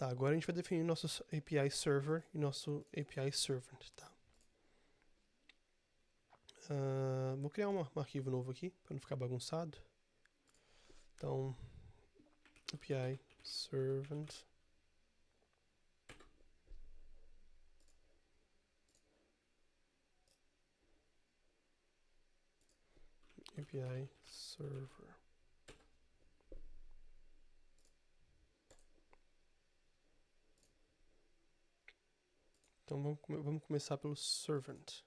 Tá, agora a gente vai definir nosso API Server e nosso API Servant, tá? Vou criar um arquivo novo aqui, para não ficar bagunçado. Então, API Servant. API Server. Então vamos começar pelo Servant.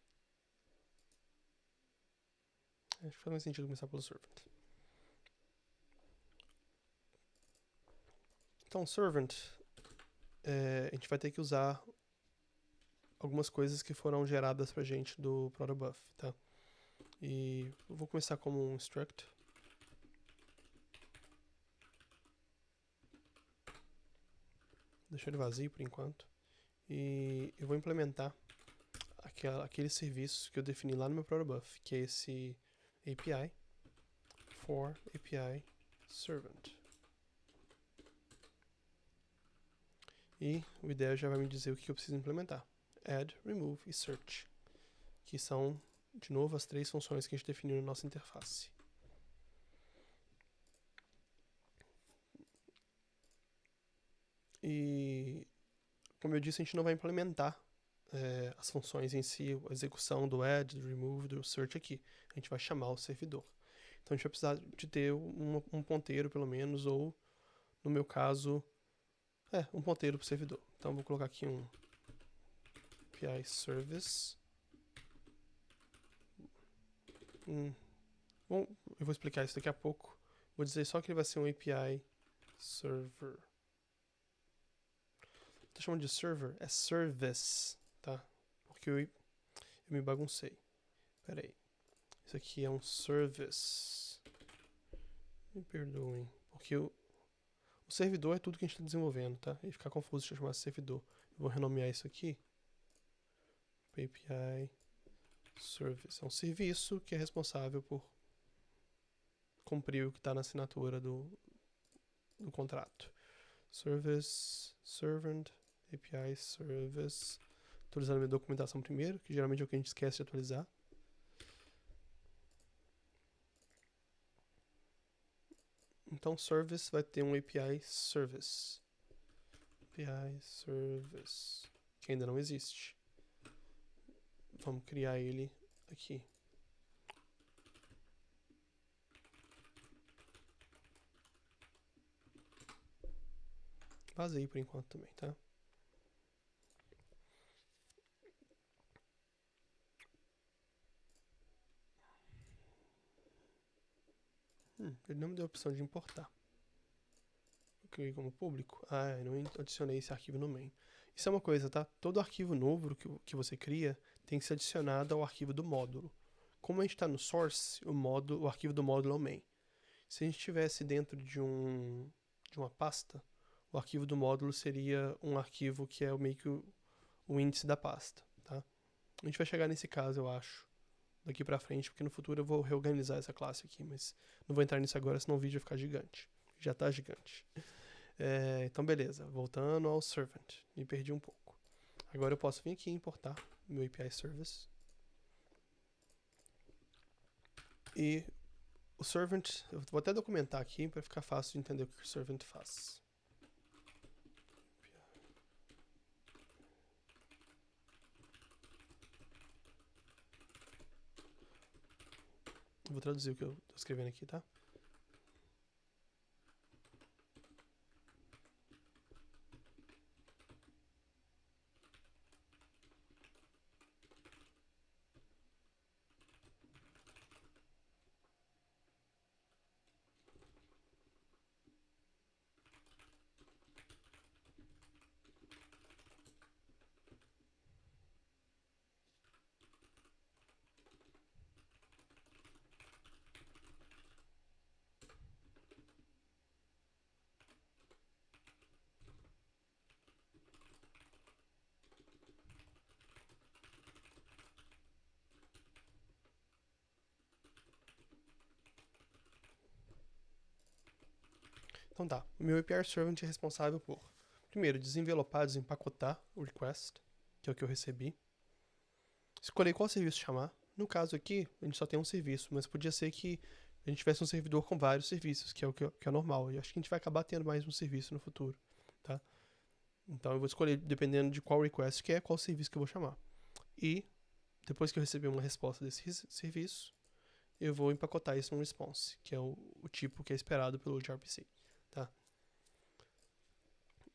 Acho que faz mais sentido começar pelo Servant. Então, Servant, a gente vai ter que usar algumas coisas que foram geradas pra gente do protobuf, tá? E eu vou começar como um struct. Deixar ele vazio por enquanto. E eu vou implementar aquele serviço que eu defini lá no meu protobuf, que é esse API for API Servant. E o IDEA já vai me dizer o que eu preciso implementar. Add, Remove e Search, que são, de novo, as 3 funções que a gente definiu na nossa interface. E, como eu disse, a gente não vai implementar as funções em si, a execução do add, do remove, do search aqui. A gente vai chamar o servidor. Então a gente vai precisar de ter um ponteiro, pelo menos, ou, no meu caso, um ponteiro para o servidor. Então vou colocar aqui um API Service. Bom, eu vou explicar isso daqui a pouco. Vou dizer só que ele vai ser um API Server. Tô chamando de server, é service, tá? Porque eu me baguncei. Pera aí. Isso aqui é um service. Me perdoem. Porque o servidor é tudo que a gente está desenvolvendo, tá? E ficar confuso se eu chamar de servidor. Eu vou renomear isso aqui. API Service. É um serviço que é responsável por cumprir o que está na assinatura do contrato. Service, Servant, API Service. Atualizando a minha documentação primeiro, que geralmente é o que a gente esquece de atualizar. Então, Service vai ter um API Service. API Service, que ainda não existe. Vamos criar ele aqui. Vazei por enquanto também, tá? Ele não me deu a opção de importar. Eu criei como público. Eu não adicionei esse arquivo no main. Isso é uma coisa, tá? Todo arquivo novo que você cria tem que ser adicionado ao arquivo do módulo. Como a gente está no source, o arquivo do módulo é o main. Se a gente estivesse dentro de uma pasta, o arquivo do módulo seria um arquivo que é meio que o índice da pasta, tá? A gente vai chegar nesse caso, eu acho, daqui pra frente, porque no futuro eu vou reorganizar essa classe aqui, mas não vou entrar nisso agora, senão o vídeo vai ficar gigante. Já tá gigante. Então, beleza. Voltando ao Servant. Me perdi um pouco. Agora eu posso vir aqui e importar meu API Service. E o Servant, eu vou até documentar aqui para ficar fácil de entender o que o Servant faz. Eu vou traduzir o que eu estou escrevendo aqui, tá? Então tá, o meu API Servant é responsável por, primeiro, desenvelopar, desempacotar o request, que é o que eu recebi. Escolher qual serviço chamar. No caso aqui, a gente só tem um serviço, mas podia ser que a gente tivesse um servidor com vários serviços, que é normal. E acho que a gente vai acabar tendo mais um serviço no futuro, tá? Então eu vou escolher, dependendo de qual request que é, qual serviço que eu vou chamar. E, depois que eu receber uma resposta desse serviço, eu vou empacotar isso num response, que é o tipo que é esperado pelo gRPC, tá?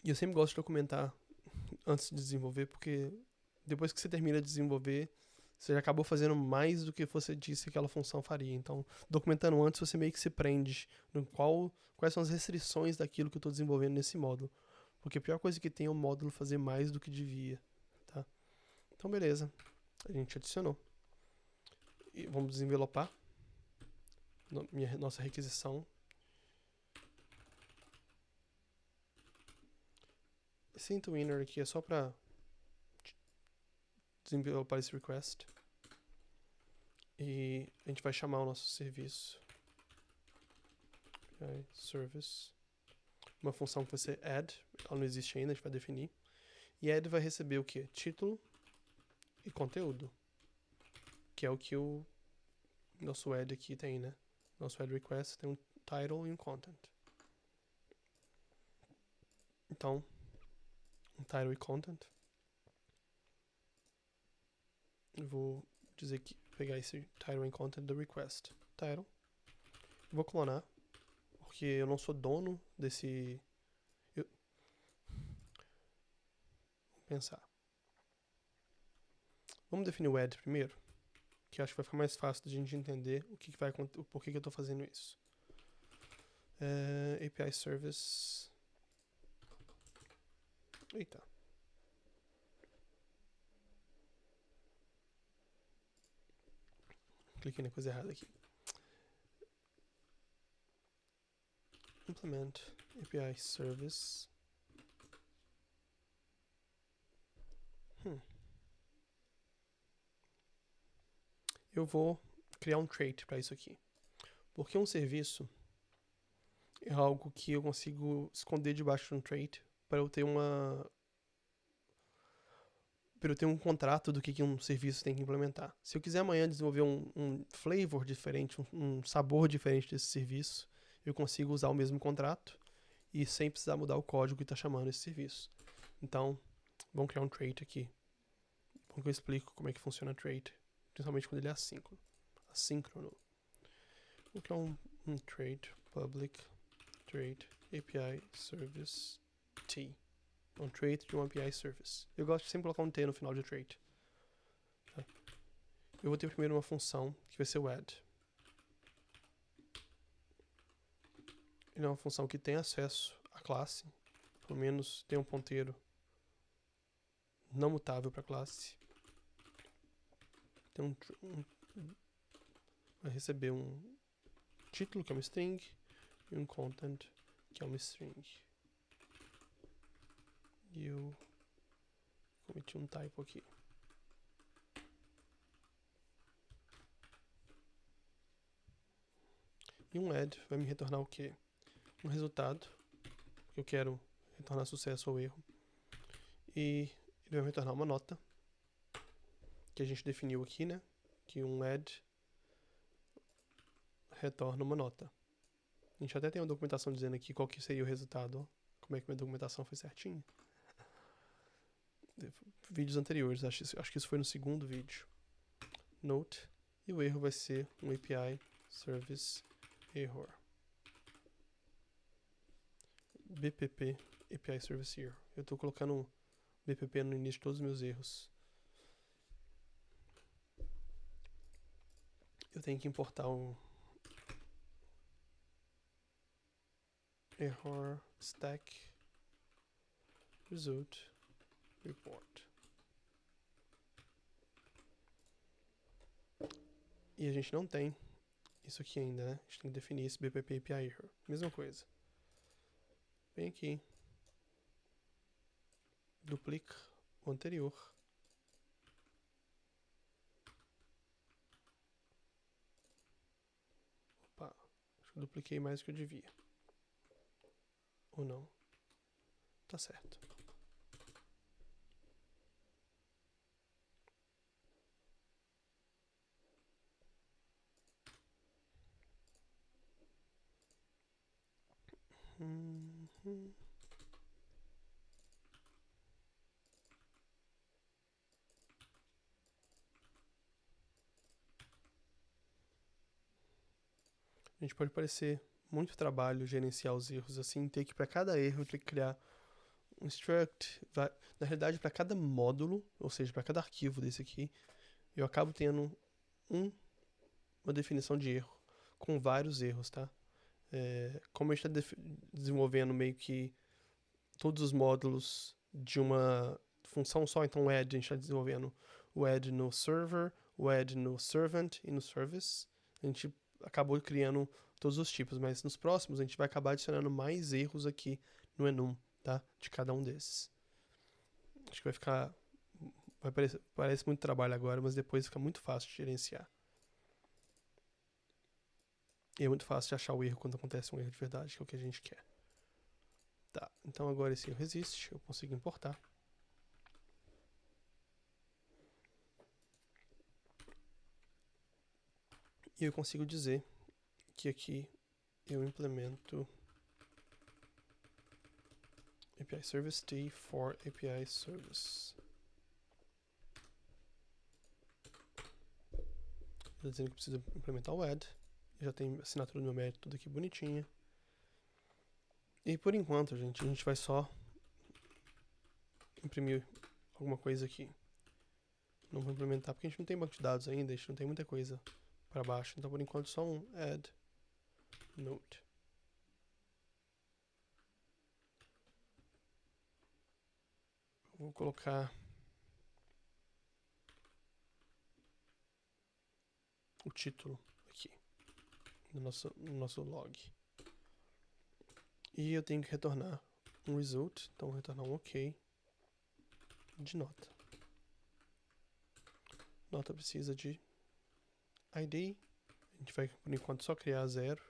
E eu sempre gosto de documentar antes de desenvolver, porque depois que você termina de desenvolver, você já acabou fazendo mais do que você disse que aquela função faria. Então, documentando antes, você meio que se prende no quais são as restrições daquilo que eu estou desenvolvendo nesse módulo. Porque a pior coisa que tem é o módulo fazer mais do que devia, tá? Então, beleza. A gente adicionou. E vamos desenvelopar nossa requisição. Esse into inner aqui é só para desenvelopar esse request. E a gente vai chamar o nosso serviço. Okay, service. Uma função que vai ser add. Ela não existe ainda, a gente vai definir. E add vai receber o quê? Título e conteúdo. Que é o que o nosso add aqui tem, né? Nosso add request tem um title e um content. Então, um title e content. Eu vou dizer que pegar esse title e content do request. Title. Vou clonar, porque eu não sou dono desse... Vou pensar. Vamos definir o add primeiro, que acho que vai ficar mais fácil de a gente entender o que vai acontecer, por que eu estou fazendo isso. API Service. Eita. Cliquei na coisa errada aqui. Implement API Service. Eu vou criar um trait para isso aqui. Porque um serviço é algo que eu consigo esconder debaixo de um trait para eu ter um contrato do que um serviço tem que implementar. Se eu quiser amanhã desenvolver um flavor diferente, um sabor diferente desse serviço, eu consigo usar o mesmo contrato e sem precisar mudar o código que está chamando esse serviço. Então, vamos criar um trait aqui. Bom que eu explico como é que funciona trait, principalmente quando ele é assíncrono. Vou criar um trait, public trait API Service T. Um trait de um API Service. Eu gosto de sempre colocar um T no final de trait. Tá? Eu vou ter primeiro uma função que vai ser o add. Ele é uma função que tem acesso à classe, pelo menos tem um ponteiro não mutável para a classe. Tem vai receber um título, que é uma string, e um content, que é uma string. E eu cometi um typo aqui. E um add vai me retornar o quê? Um resultado, que eu quero retornar sucesso ou erro. E ele vai me retornar uma nota, que a gente definiu aqui, né? Que um add retorna uma nota. A gente até tem uma documentação dizendo aqui qual que seria o resultado, ó. Como é que minha documentação foi certinha. Vídeos anteriores, acho que isso foi no segundo vídeo. Note, e o erro vai ser um API Service Error. BPP API Service Error. Eu estou colocando BPP no início de todos os meus erros. Eu tenho que importar o error stack result report. E a gente não tem isso aqui ainda, né? A gente tem que definir esse BPP API Error. Mesma coisa. Vem aqui. Duplica o anterior. Opa, acho que eu dupliquei mais do que eu devia. Ou não. tá certo. A gente pode parecer muito trabalho gerenciar os erros assim, ter que para cada erro ter que criar um struct, na realidade para cada módulo, ou seja, para cada arquivo desse aqui, eu acabo tendo uma definição de erro com vários erros, tá? Como a gente está desenvolvendo meio que todos os módulos de uma função só, então o add, a gente está desenvolvendo o add no server, o add no servant e no service. A gente acabou criando todos os tipos, mas nos próximos a gente vai acabar adicionando mais erros aqui no enum, tá? De cada um desses. Acho que vai ficar... parece muito trabalho agora, mas depois fica muito fácil de gerenciar. E é muito fácil de achar o erro quando acontece um erro de verdade, que é o que a gente quer. Tá, então agora esse erro existe, eu consigo importar. E eu consigo dizer que aqui eu implemento API Service T for API Service. Estou dizendo que precisa implementar o add. Já tem a assinatura do meu mérito tudo aqui bonitinha. E por enquanto, gente, a gente vai só imprimir alguma coisa aqui. Não vou implementar porque a gente não tem banco de dados ainda, a gente não tem muita coisa para baixo. Então por enquanto só um add note. Vou colocar o título aqui no nosso log. E eu tenho que retornar um result, então vou retornar um OK de nota. Nota precisa de ID, a gente vai por enquanto só criar 0,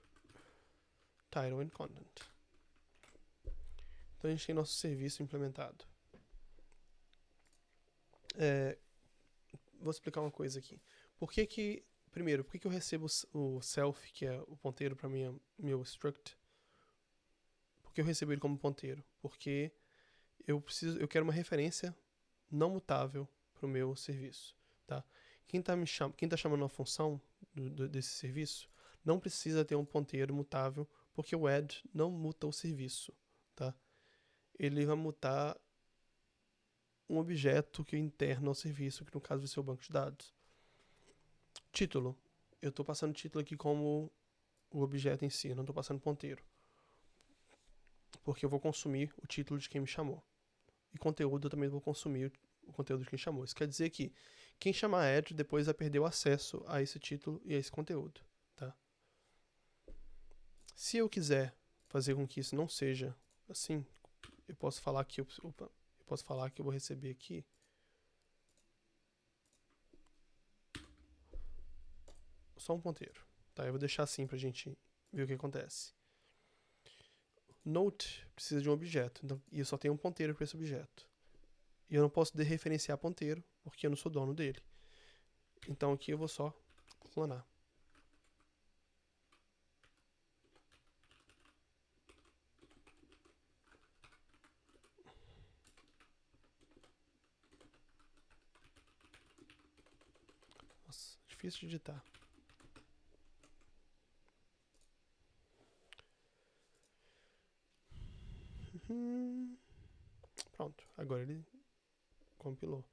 title and content. Então a gente tem nosso serviço implementado. Vou explicar uma coisa aqui. Primeiro, por que eu recebo o self, que é o ponteiro para meu struct? Por que eu recebo ele como ponteiro? Porque eu quero uma referência não mutável para o meu serviço, tá? Quem tá chamando uma função desse serviço não precisa ter um ponteiro mutável, porque o add não muta o serviço, tá? Ele vai mutar um objeto que é interno ao serviço, que no caso vai ser o banco de dados. Título. Eu estou passando título aqui como o objeto em si, eu não estou passando ponteiro. Porque eu vou consumir o título de quem me chamou. E conteúdo eu também vou consumir o conteúdo de quem chamou. Isso quer dizer que quem chamar add depois vai perder o acesso a esse título e a esse conteúdo, tá? Se eu quiser fazer com que isso não seja assim, eu posso falar que eu vou receber aqui só um ponteiro, tá? Eu vou deixar assim pra gente ver o que acontece. Note precisa de um objeto, então, e eu só tenho um ponteiro para esse objeto. E eu não posso dereferenciar ponteiro, porque eu não sou dono dele. Então aqui eu vou só clonar. Nossa, difícil de digitar. Pronto, agora ele compilou.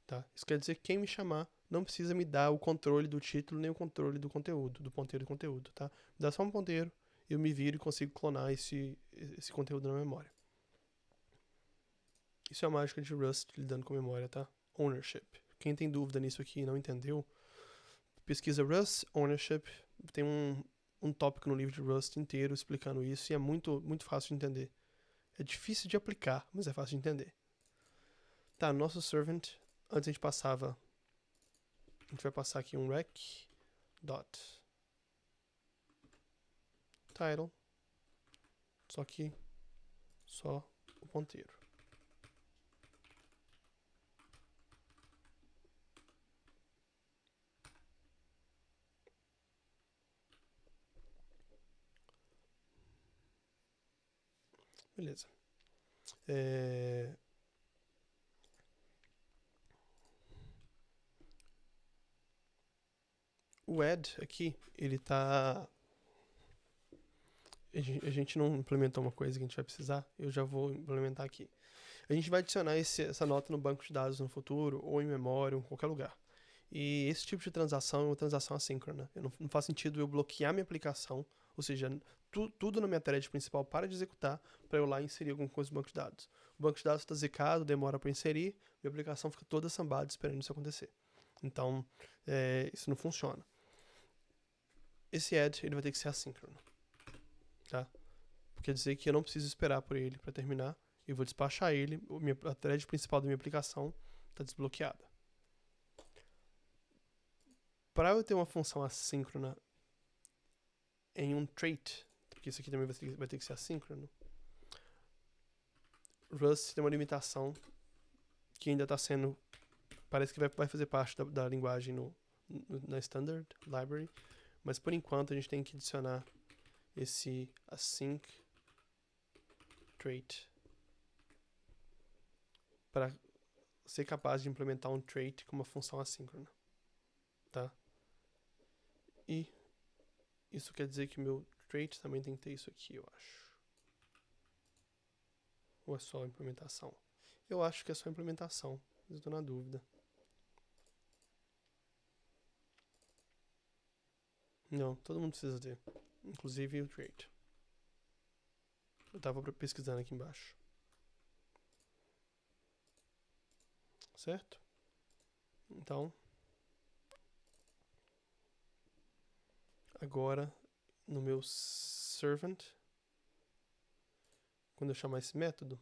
Tá? Isso quer dizer que quem me chamar não precisa me dar o controle do título nem o controle do conteúdo, do ponteiro do conteúdo, tá? Me dá só um ponteiro, eu me viro e consigo clonar esse conteúdo na memória. Isso é a mágica de Rust lidando com memória, tá? Ownership. Quem tem dúvida nisso aqui e não entendeu, pesquisa Rust Ownership, tem um tópico no livro de Rust inteiro explicando isso e é muito, muito fácil de entender. É difícil de aplicar, mas é fácil de entender. Tá, nosso servant, antes a gente vai passar aqui um rec dot title, só que só o ponteiro. Beleza. O add aqui, ele tá... A gente não implementou uma coisa que a gente vai precisar, eu já vou implementar aqui. A gente vai adicionar essa nota no banco de dados no futuro, ou em memória, ou em qualquer lugar. E esse tipo de transação é uma transação assíncrona. Não faz sentido eu bloquear minha aplicação, ou seja, tudo na minha thread principal para de executar, para eu lá inserir alguma coisa no banco de dados. O banco de dados está zicado, demora para inserir, minha aplicação fica toda sambada esperando isso acontecer. Então, isso não funciona. Esse add ele vai ter que ser assíncrono. Tá? Quer dizer que eu não preciso esperar por ele para terminar. Eu vou despachar ele, a thread principal da minha aplicação está desbloqueada. Para eu ter uma função assíncrona em um trait, porque isso aqui também vai ter que ser assíncrono, Rust tem uma limitação que ainda está sendo... Parece que vai fazer parte da linguagem na Standard Library, mas por enquanto a gente tem que adicionar esse async trait para ser capaz de implementar um trait com uma função assíncrona. Tá? E isso quer dizer que meu trait também tem que ter isso aqui, eu acho. Ou é só implementação? Eu acho que é só implementação, mas eu tô na dúvida. Não, todo mundo precisa ter. Inclusive o trait. Eu tava pesquisando aqui embaixo. Certo? Então, agora no meu servant, quando eu chamar esse método,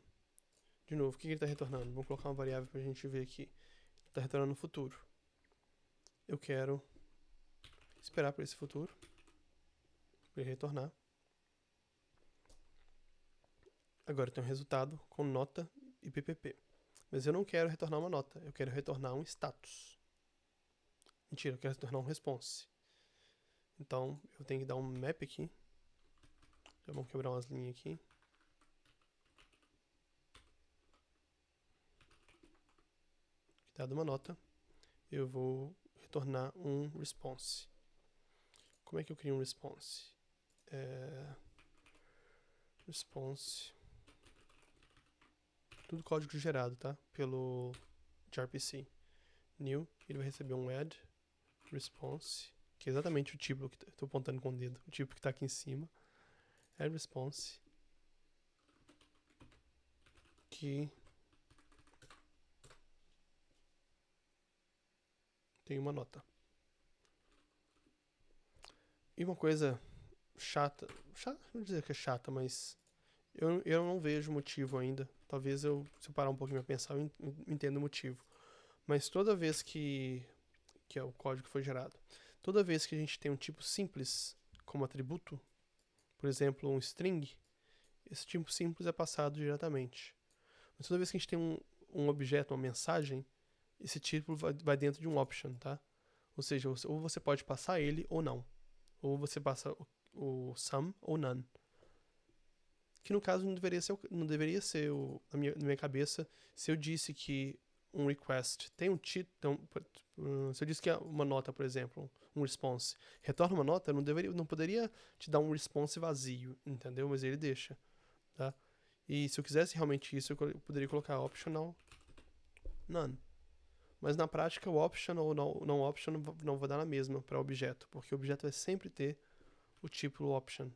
de novo, o que ele está retornando? Vamos colocar uma variável para a gente ver aqui. Está retornando no futuro. Eu quero esperar por esse futuro, para ele retornar. Agora eu tenho um resultado com nota e ppp. Mas eu não quero retornar uma nota, eu quero retornar um status. Mentira, eu quero retornar um response. Então eu tenho que dar um map aqui. Já vamos quebrar umas linhas aqui. Dada uma nota, eu vou retornar um response. Como é que eu crio um response? Response. Tudo código gerado, tá? Pelo gRPC. New, ele vai receber um add response, que é exatamente o tipo que eu tô apontando com o dedo, o tipo que tá aqui em cima. Add response, que tem uma nota. E uma coisa chata, não vou dizer que é chata, mas eu não vejo motivo ainda. Talvez se eu parar um pouquinho pra pensar, eu entendo o motivo. Mas toda vez que é o código que foi gerado, toda vez que a gente tem um tipo simples como atributo, por exemplo, um string, esse tipo simples é passado diretamente. Mas toda vez que a gente tem um objeto, uma mensagem, esse tipo vai dentro de um option, tá? Ou seja, ou você pode passar ele ou não. Ou você passa o some ou none. Que no caso não deveria ser na minha cabeça, se eu disse que um request tem um título, se eu disse que é uma nota, por exemplo, um response, retorna uma nota, não poderia te dar um response vazio, entendeu? Mas ele deixa, tá? E se eu quisesse realmente isso, eu poderia colocar optional none. Mas na prática, o optional ou não optional não vai dar na mesma para o objeto, porque o objeto vai sempre ter o tipo option,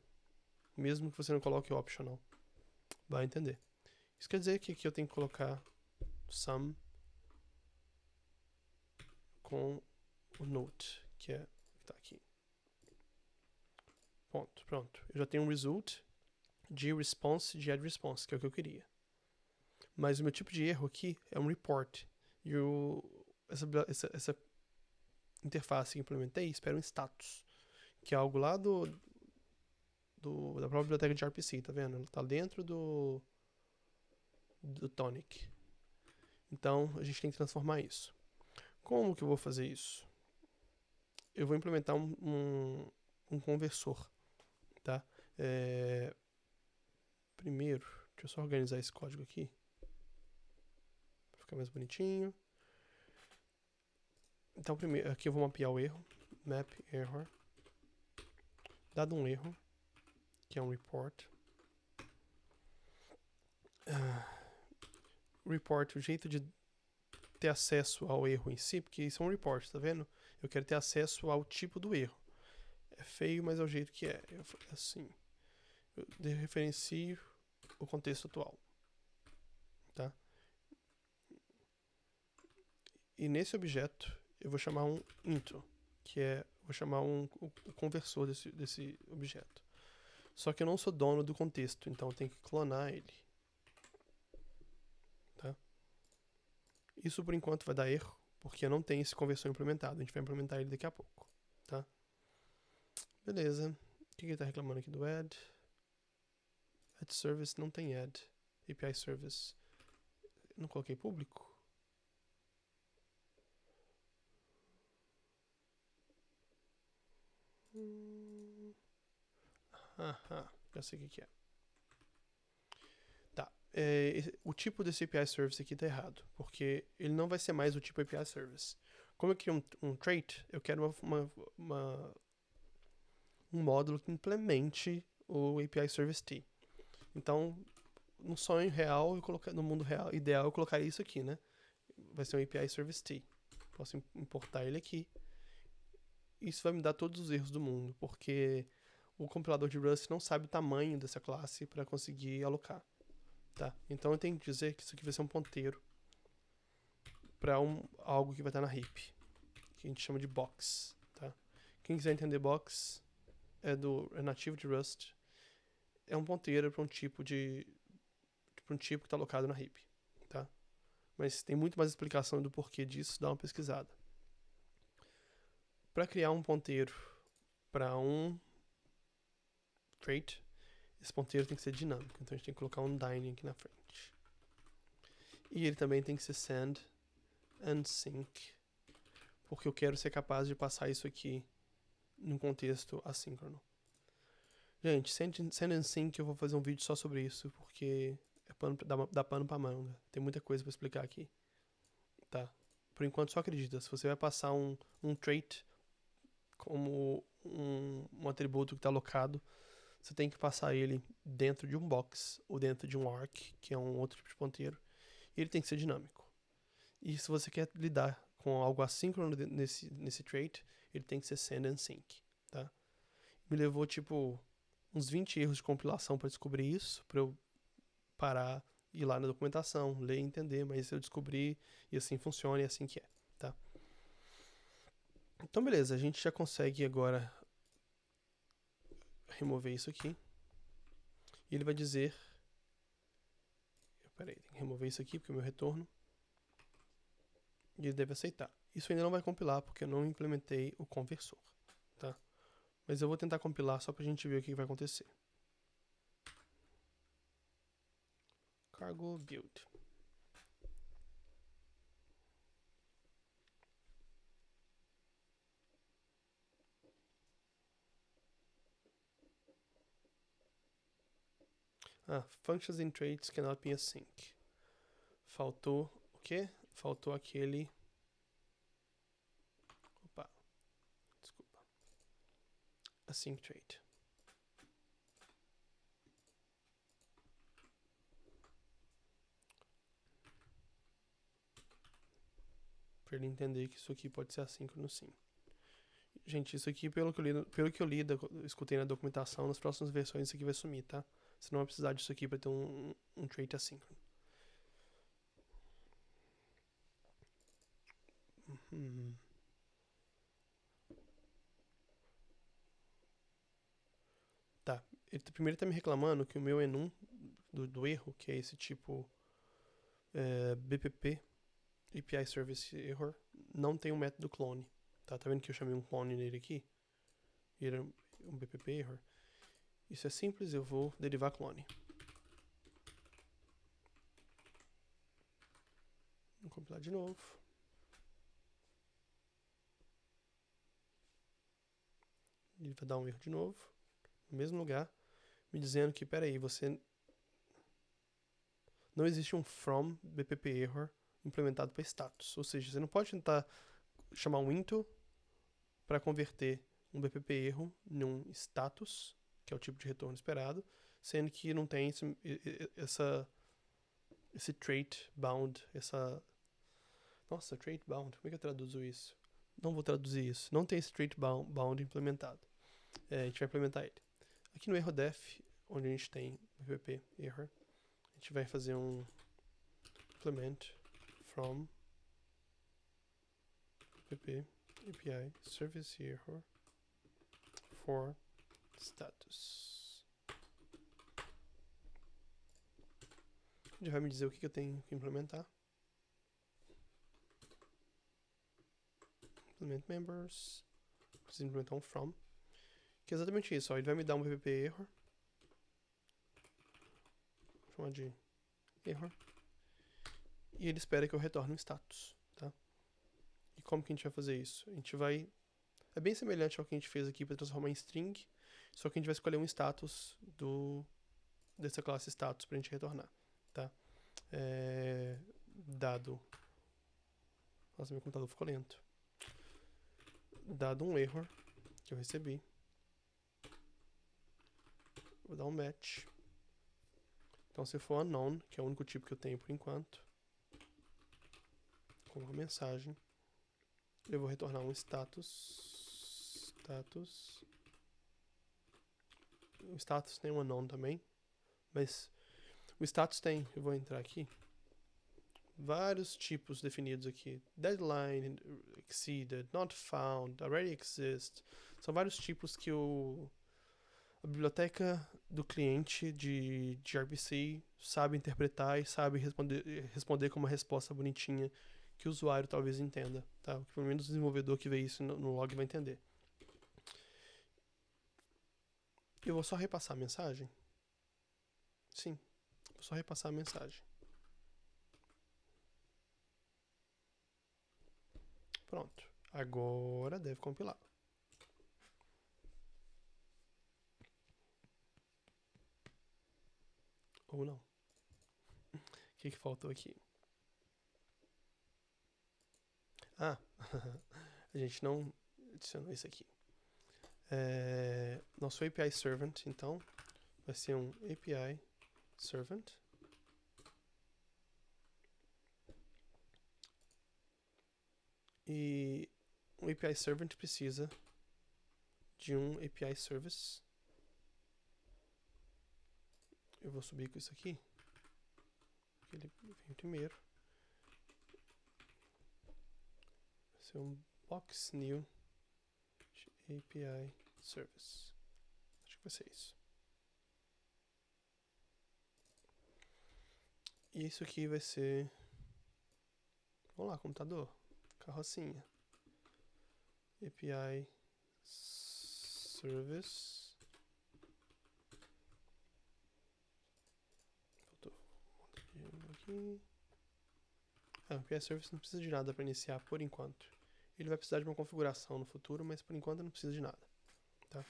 mesmo que você não coloque optional. Vai entender. Isso quer dizer que aqui eu tenho que colocar some com o note, que tá aqui. Ponto, pronto. Eu já tenho um result de response, de add response, que é o que eu queria. Mas o meu tipo de erro aqui é um report. E essa interface que eu implementei espera um status, que é algo lá da própria biblioteca de RPC, tá vendo? Ela tá dentro do tonic. Então, a gente tem que transformar isso. Como que eu vou fazer isso? Eu vou implementar um conversor, tá? Primeiro, deixa eu só organizar esse código aqui, para ficar mais bonitinho. Então, primeiro, aqui eu vou mapear o erro, map error. Dado um erro, que é um report. Report, o jeito de ter acesso ao erro em si, porque isso é um report, tá vendo? Eu quero ter acesso ao tipo do erro. É feio, mas é o jeito que é. Assim, eu referencio o contexto atual, tá? E nesse objeto eu vou chamar um intro, que é, vou chamar o conversor desse objeto. Só que eu não sou dono do contexto, então eu tenho que clonar ele, tá? Isso por enquanto vai dar erro, porque eu não tenho esse conversor implementado. A gente vai implementar ele daqui a pouco, tá? Beleza. O que ele tá reclamando aqui do add? Add service não tem add. API service. Não coloquei público? Já sei o que é. Tá. O tipo desse API service aqui tá errado, porque ele não vai ser mais o tipo API service. Como eu crio um trait, eu quero um módulo que implemente o API service T. Então, no sonho real, no mundo real, ideal, eu colocaria isso aqui, né? Vai ser um API service T. Posso importar ele aqui. Isso vai me dar todos os erros do mundo, porque o compilador de Rust não sabe o tamanho dessa classe para conseguir alocar. Tá? Então eu tenho que dizer que isso aqui vai ser um ponteiro para algo que vai estar na heap, que a gente chama de box. Tá? Quem quiser entender box, é nativo de Rust. É um ponteiro para um tipo que está alocado na heap. Tá? Mas tem muito mais explicação do porquê disso, dá uma pesquisada. Para criar um ponteiro para um trait, esse ponteiro tem que ser dinâmico, então a gente tem que colocar um dyne aqui na frente. E ele também tem que ser send and sync, porque eu quero ser capaz de passar isso aqui num contexto assíncrono. Gente, send and sync eu vou fazer um vídeo só sobre isso, porque dá pano pra manga. Tem muita coisa pra explicar aqui. Tá? Por enquanto, só acredita. Se você vai passar um trait como um atributo que está alocado, você tem que passar ele dentro de um box ou dentro de um arc, que é um outro tipo de ponteiro, e ele tem que ser dinâmico. E se você quer lidar com algo assíncrono nesse trait, ele tem que ser send and sync, tá? Me levou, tipo, uns 20 erros de compilação para descobrir isso, para eu parar, ir lá na documentação, ler e entender, mas eu descobri e assim funciona e assim que é, tá? Então, beleza, a gente já consegue agora remover isso aqui. E ele vai dizer... Peraí, tem que remover isso aqui porque é o meu retorno. E ele deve aceitar. Isso ainda não vai compilar porque eu não implementei o conversor, tá? Mas eu vou tentar compilar só pra gente ver o que vai acontecer. Cargo build. Functions and traits cannot be async. Faltou o quê? Faltou aquele... Opa. Desculpa. Async trait. Para ele entender que isso aqui pode ser assíncrono sim. Gente, isso aqui, pelo que eu li, escutei na documentação, nas próximas versões isso aqui vai sumir, tá? Você não vai precisar disso aqui para ter um trait assíncrono. Tá. Ele primeiro tá me reclamando que o meu enum do erro, que é esse tipo BPP, API Service Error, não tem um método clone. Tá vendo que eu chamei um clone nele aqui? E ele é um BPP Error. Isso é simples, eu vou derivar clone. Vou compilar de novo. Ele vai dar um erro de novo, no mesmo lugar, me dizendo que, peraí, você... Não existe um from bpp error implementado para status. Ou seja, você não pode tentar chamar um into para converter um bpp erro num status, que é o tipo de retorno esperado, sendo que não tem esse trait bound, Nossa, trait bound, como é que eu traduzo isso? Não vou traduzir isso. Não tem esse trait bound implementado. A gente vai implementar ele. Aqui no erro def, onde a gente tem bpp error, a gente vai fazer um implement from bpp API service error for status. Ele vai me dizer o que eu tenho que implementar. Implement members. Preciso implementar um from. Que é exatamente isso. Ó. Ele vai me dar um bpp error. Vou chamar de error. E ele espera que eu retorne um status. Tá? E como que a gente vai fazer isso? A gente vai... É bem semelhante ao que a gente fez aqui para transformar em string. Só que a gente vai escolher um status dessa classe status para a gente retornar. Tá? Dado... Nossa, meu computador ficou lento. Dado um error que eu recebi, vou dar um match. Então, se for unknown, que é o único tipo que eu tenho por enquanto, com uma mensagem, eu vou retornar um status. O status tem um unknown também, mas o status tem, eu vou entrar aqui, vários tipos definidos aqui. Deadline, exceeded, not found, already exist. São vários tipos que a biblioteca do cliente de RPC sabe interpretar e sabe responder com uma resposta bonitinha que o usuário talvez entenda. Tá? Pelo menos o desenvolvedor que vê isso no log vai entender. Eu vou só repassar a mensagem? Sim, vou só repassar a mensagem. Pronto, agora deve compilar. Ou não. O que faltou aqui? Ah, a gente não adicionou isso aqui. Nosso API Servant, então, vai ser um API Servant. E um API Servant precisa de um API Service. Eu vou subir com isso aqui. Ele vem primeiro. Vai ser um box new API Service. Acho que vai ser isso. E isso aqui vai ser... Vamos lá, computador. Carrocinha. API Service. Aqui. O API Service não precisa de nada para iniciar por enquanto. Ele vai precisar de uma configuração no futuro, mas por enquanto não precisa de nada. Tá?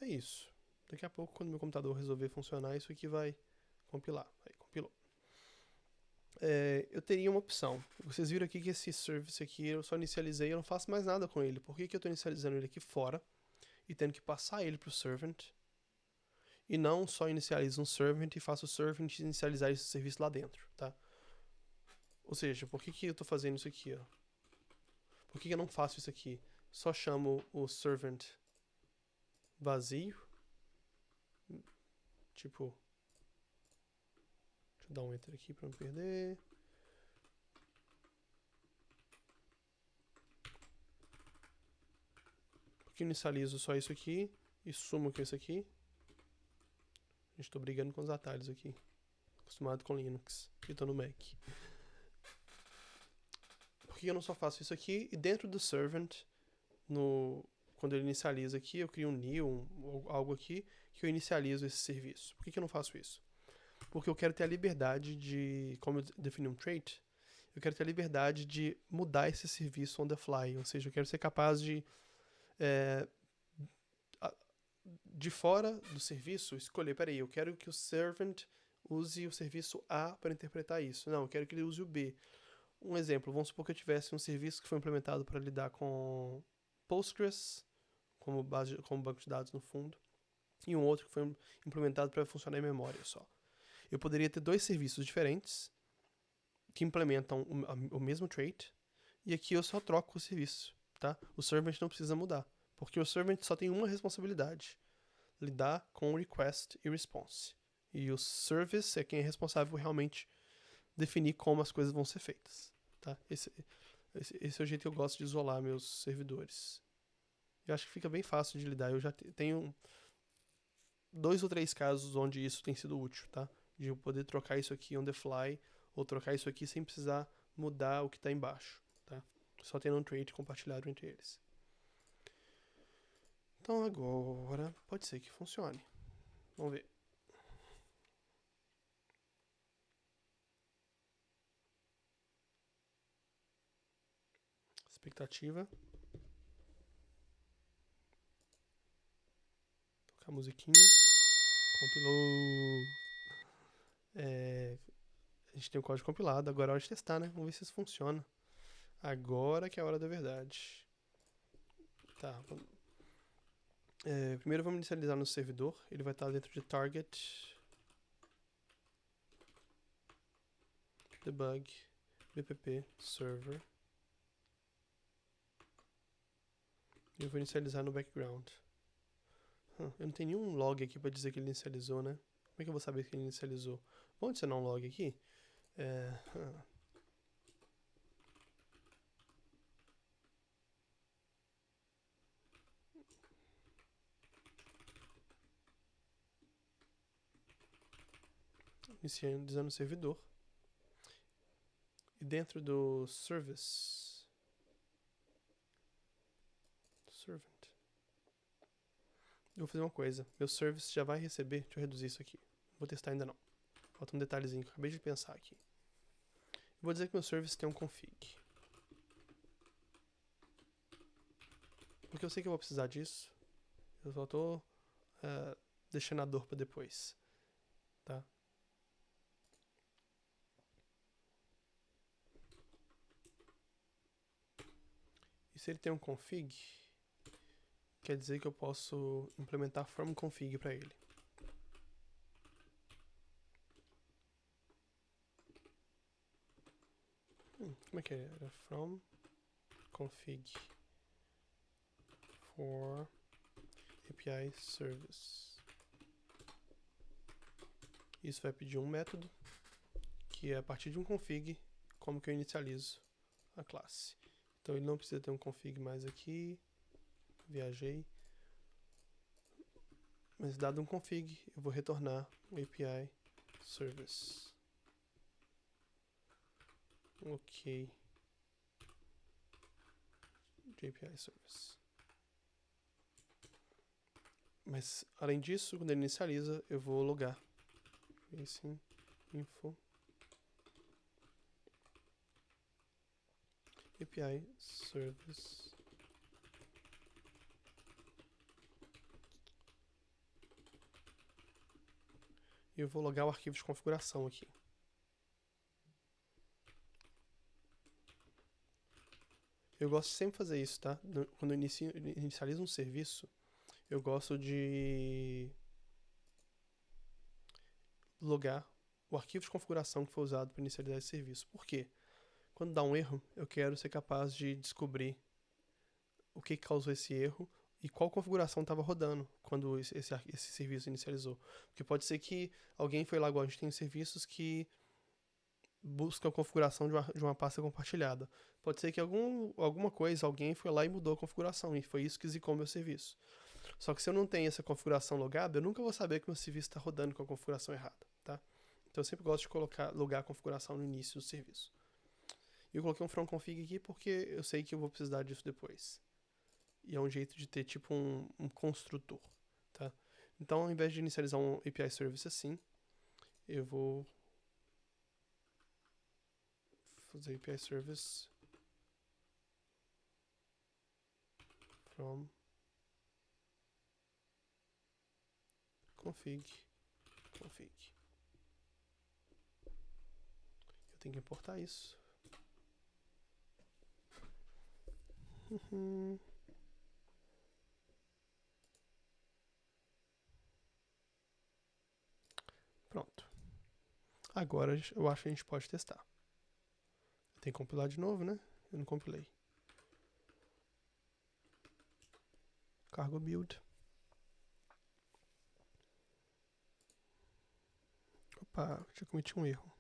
É isso. Daqui a pouco, quando meu computador resolver funcionar, isso aqui vai compilar. Aí, compilou. Eu teria uma opção. Vocês viram aqui que esse service aqui eu só inicializei, eu não faço mais nada com ele. Por que eu estou inicializando ele aqui fora e tendo que passar ele para o servant? E não só inicializo um servant e faço o servant inicializar esse serviço lá dentro, tá? Ou seja, por que eu estou fazendo isso aqui, ó? Por que eu não faço isso aqui? Só chamo o servant vazio. Tipo... Deixa eu dar um enter aqui para não perder. Porque eu inicializo só isso aqui e sumo com isso aqui. A gente tô brigando com os atalhos aqui. Acostumado com Linux. E tô no Mac. Por que eu não só faço isso aqui? E dentro do servant, no quando eu inicializo aqui, eu crio um new, algo aqui, que eu inicializo esse serviço. Por que eu não faço isso? Porque eu quero ter a liberdade de, como eu defini um trait, eu quero ter a liberdade de mudar esse serviço on the fly. Ou seja, eu quero ser capaz de fora do serviço, escolher, peraí, eu quero que o servant use o serviço A para interpretar isso. Não, eu quero que ele use o B. Um exemplo, vamos supor que eu tivesse um serviço que foi implementado para lidar com Postgres, como banco de dados no fundo, e um outro que foi implementado para funcionar em memória só. Eu poderia ter dois serviços diferentes que implementam o mesmo trait, e aqui eu só troco o serviço, tá? O servant não precisa mudar, porque o servant só tem uma responsabilidade: lidar com request e response. E o service é quem é responsável por realmente definir como as coisas vão ser feitas, tá? Esse é o jeito que eu gosto de isolar meus servidores. Eu acho que fica bem fácil de lidar. Eu já tenho 2 ou 3 casos onde isso tem sido útil, tá? De eu poder trocar isso aqui on the fly, ou trocar isso aqui sem precisar mudar o que está embaixo, tá? Só tendo um trait compartilhado entre eles. Então agora pode ser que funcione. Vamos ver. Expectativa. Tocar a musiquinha. Compilou. A gente tem o código compilado. Agora é hora de testar, né? Vamos ver se isso funciona. Agora que é a hora da verdade. Tá. Primeiro vamos inicializar no servidor. Ele vai estar dentro de target, debug, bpp, server. E eu vou inicializar no background. Eu não tenho nenhum log aqui para dizer que ele inicializou, né? Como é que eu vou saber que ele inicializou? Vamos adicionar um log aqui? Inicializando o servidor. E dentro do service, servant, eu vou fazer uma coisa. Meu service já vai receber. Deixa eu reduzir isso aqui. Não vou testar ainda não. Falta um detalhezinho que eu acabei de pensar aqui. Eu vou dizer que meu service tem um config. Porque eu sei que eu vou precisar disso. Eu só tô deixando a dor para depois. Tá? E se ele tem um config, quer dizer que eu posso implementar from config para ele. Como é que era? From config for API service. Isso vai pedir um método, que é a partir de um config, como que eu inicializo a classe. Então ele não precisa ter um config mais aqui. Viajei. Mas dado um config, eu vou retornar o API service. Ok. API service. Mas além disso, quando ele inicializa, eu vou logar. Tracing info API service. E eu vou logar o arquivo de configuração aqui. Eu gosto de sempre fazer isso, tá? Quando eu inicializo um serviço, eu gosto de logar o arquivo de configuração que foi usado para inicializar esse serviço. Por quê? Quando dá um erro, eu quero ser capaz de descobrir o que causou esse erro e qual configuração estava rodando quando esse serviço inicializou. Porque pode ser que alguém foi lá, igual a gente tem serviços que busca a configuração de uma pasta compartilhada. Pode ser que alguma coisa, alguém foi lá e mudou a configuração, e foi isso que zicou meu serviço. Só que se eu não tenho essa configuração logada, eu nunca vou saber que meu serviço está rodando com a configuração errada, tá? Então eu sempre gosto de logar a configuração no início do serviço. E eu coloquei um from config aqui porque eu sei que eu vou precisar disso depois. e é um jeito de ter tipo um construtor, tá? Então, ao invés de inicializar um API Service assim, eu vou fazer API Service from config. Eu tenho que importar isso. Pronto. Agora eu acho que a gente pode testar. Tem que compilar de novo, né? Eu não compilei. Cargo build. Opa, já cometi um erro.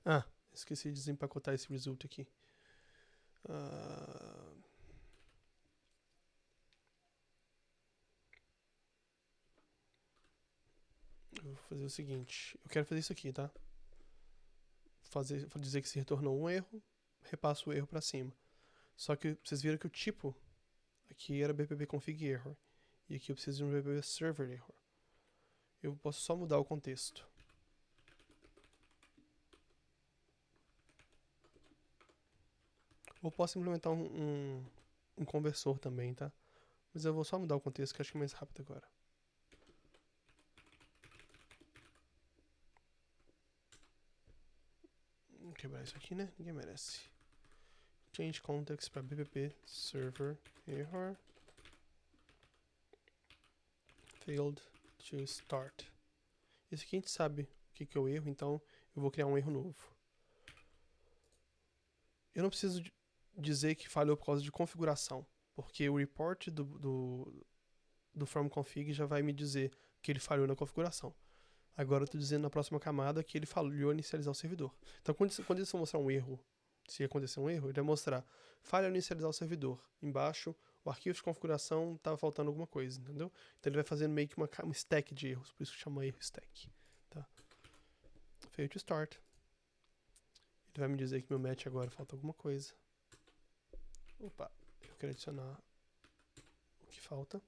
Ah, esqueci de desempacotar esse result aqui. Eu vou fazer o seguinte. Eu quero fazer isso aqui, tá? Vou dizer que se retornou um erro, repasso o erro para cima. Só que vocês viram que o tipo aqui era bpb config error. E aqui eu preciso de um bpb server error. Eu posso só mudar o contexto. Ou posso implementar um conversor também, tá? Mas eu vou só mudar o contexto, que eu acho que é mais rápido agora. Vou quebrar isso aqui, né? Ninguém merece. Change context para bpp server error. Failed to start. Esse aqui a gente sabe o que é o erro, então eu vou criar um erro novo. Eu não preciso dizer que falhou por causa de configuração, porque o report do from config já vai me dizer que ele falhou na configuração. Agora eu estou dizendo na próxima camada que ele falhou em inicializar o servidor. Então quando eles vão mostrar um erro, se acontecer um erro, ele vai mostrar falha em inicializar o servidor. Embaixo, o arquivo de configuração estava faltando alguma coisa, entendeu? Então ele vai fazendo meio que uma stack de erros, por isso que chama erro stack. Tá? Fail to start. Ele vai me dizer que meu match agora falta alguma coisa. Opa, eu quero adicionar o que falta.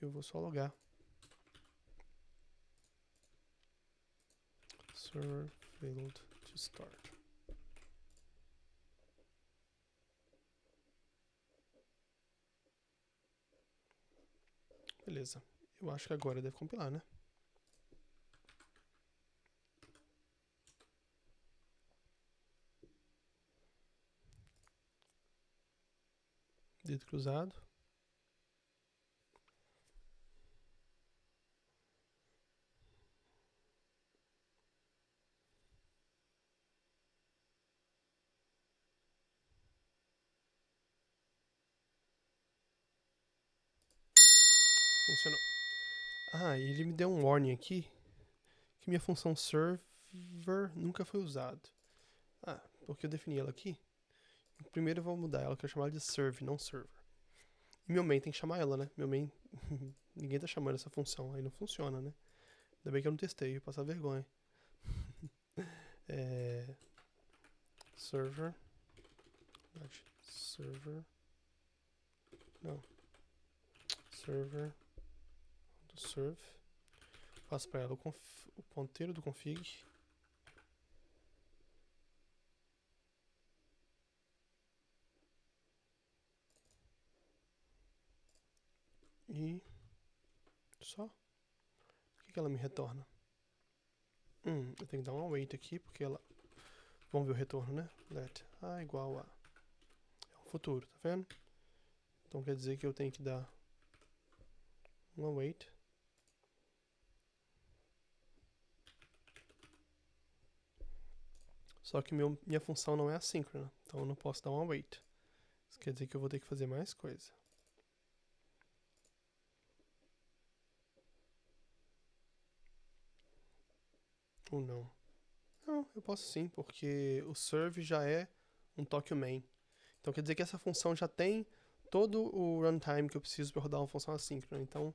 Eu vou só logar. Server failed to start. Beleza. Eu acho que agora deve compilar, né? Dedo cruzado. Funcionou. Ah, e ele me deu um warning aqui que minha função server nunca foi usada. Ah, porque eu defini ela aqui. Primeiro eu vou mudar ela, que eu chamar ela de serve, não server. E meu main tem que chamar ela, né? Meu main, ninguém tá chamando essa função, aí não funciona, né? Ainda bem que eu não testei, eu passar vergonha. Server. Server. Não. Server. Serve. Passo para ela o ponteiro do config. E só. O que ela me retorna? Eu tenho que dar um await aqui, porque ela... Vamos ver o retorno, né? Let a igual a... É o futuro, tá vendo? Então quer dizer que eu tenho que dar um await. Só que minha função não é assíncrona, então eu não posso dar um await. Isso quer dizer que eu vou ter que fazer mais coisa. Ou não? Não, eu posso sim, porque o serve já é um toque main. Então quer dizer que essa função já tem todo o runtime que eu preciso para rodar uma função assíncrona. Então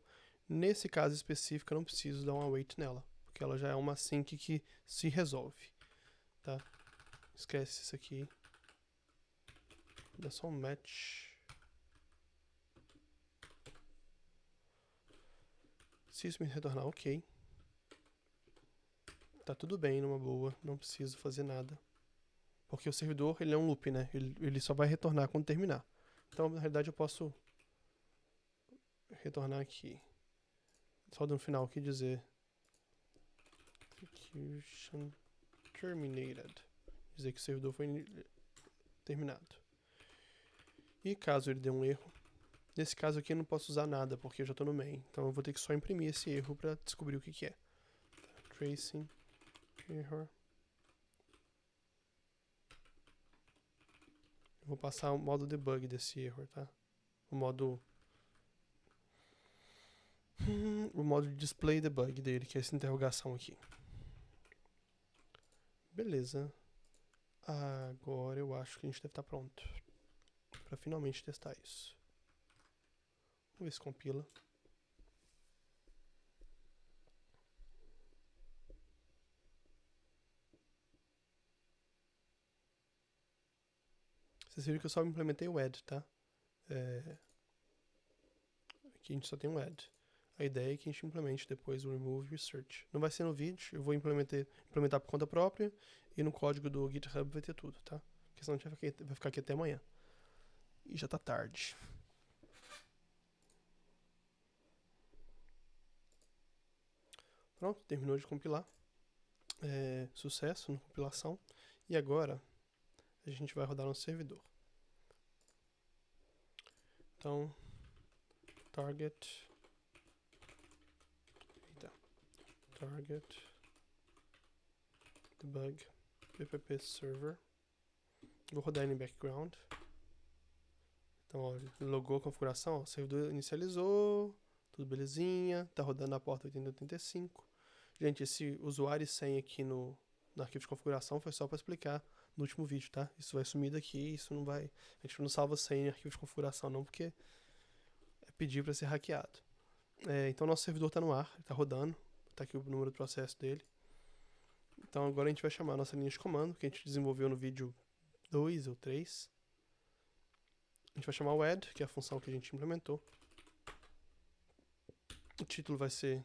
Nesse caso específico, eu não preciso dar um await nela, porque ela já é uma sync que se resolve, tá? Esquece isso aqui. Dá só um match. Se isso me retornar ok, tá tudo bem, numa boa, não preciso fazer nada. Porque o servidor, ele é um loop, né? Ele só vai retornar quando terminar. Então, na realidade, eu posso retornar aqui. Só no final aqui dizer execution terminated. Dizer que o servidor foi terminado. E caso ele dê um erro, nesse caso aqui eu não posso usar nada, porque eu já estou no main. Então eu vou ter que só imprimir esse erro para descobrir o que é. Tracing error. Eu vou passar o modo debug desse erro, tá? O modo de display debug dele, que é essa interrogação aqui. Beleza. Agora eu acho que a gente deve estar pronto para finalmente testar isso. Vamos ver se compila. Vocês viram que eu só implementei o add, tá? Aqui a gente só tem um add. A ideia é que a gente implemente depois o remove e o search. Não vai ser no vídeo, eu vou implementar por conta própria e no código do GitHub vai ter tudo, tá? Porque senão a gente vai ficar aqui até amanhã. E já tá tarde. Pronto, terminou de compilar. Sucesso na compilação. E agora a gente vai rodar no servidor. Então, target debug ppp server. Vou rodar ele em background. Então, ó, logou a configuração, ó, o servidor inicializou, tudo belezinha, tá rodando a porta 8085. Gente, esse usuário e senha aqui no arquivo de configuração foi só para explicar no último vídeo, tá? Isso vai sumir daqui, isso não vai... A gente não salva senha em arquivo de configuração não, porque é pedir para ser hackeado. Então, nosso servidor tá no ar, tá rodando, tá aqui o número do processo dele. Então, agora a gente vai chamar a nossa linha de comando, que a gente desenvolveu no vídeo 2 ou 3. A gente vai chamar o add, que é a função que a gente implementou. O título vai ser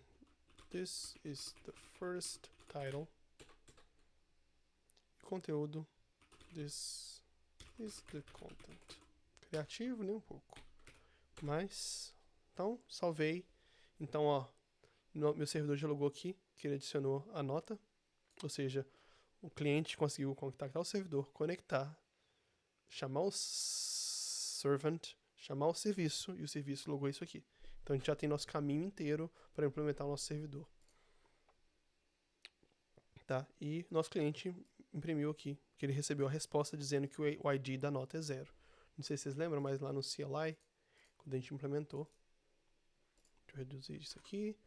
This is the first title. E conteúdo, This is the content. Criativo, nem um pouco. Mas, então, salvei. Então, ó, meu servidor já logou aqui, que ele adicionou a nota. Ou seja, o cliente conseguiu contactar o servidor, conectar, chamar o servant, chamar o serviço, e o serviço logou isso aqui. Então a gente já tem nosso caminho inteiro para implementar o nosso servidor. Tá? E nosso cliente imprimiu aqui, que ele recebeu a resposta dizendo que o ID da nota é 0. Não sei se vocês lembram, mas lá no CLI, quando a gente implementou, deixa eu reduzir isso aqui,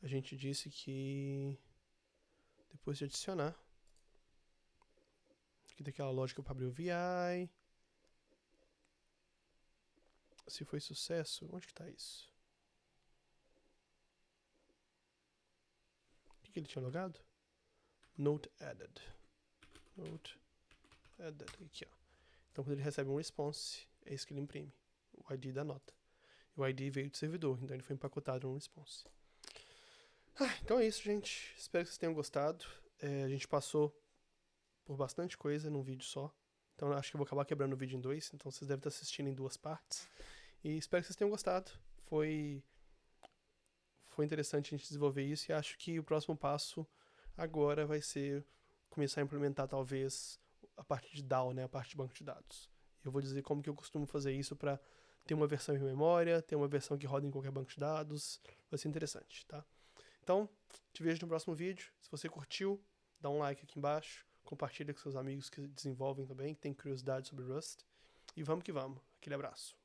a gente disse que depois de adicionar, aqui daquela lógica para abrir o VI, se foi sucesso, onde que está isso? O que ele tinha logado? Note added. Note added. Aqui, ó. Então, quando ele recebe um response, é isso que ele imprime. O ID da nota. O ID veio do servidor, então ele foi empacotado no response. Então é isso, gente. Espero que vocês tenham gostado. A gente passou por bastante coisa num vídeo só. Então acho que eu vou acabar quebrando o vídeo em 2. Então vocês devem estar assistindo em 2 partes. E espero que vocês tenham gostado. Foi interessante a gente desenvolver isso. E acho que o próximo passo agora vai ser começar a implementar talvez a parte de DAO, né? A parte de banco de dados. Eu vou dizer como que eu costumo fazer isso para ter uma versão em memória, ter uma versão que roda em qualquer banco de dados. Vai ser interessante, tá? Então, te vejo no próximo vídeo. Se você curtiu, dá um like aqui embaixo. Compartilha com seus amigos que desenvolvem também, que tem curiosidade sobre Rust. E vamos que vamos. Aquele abraço.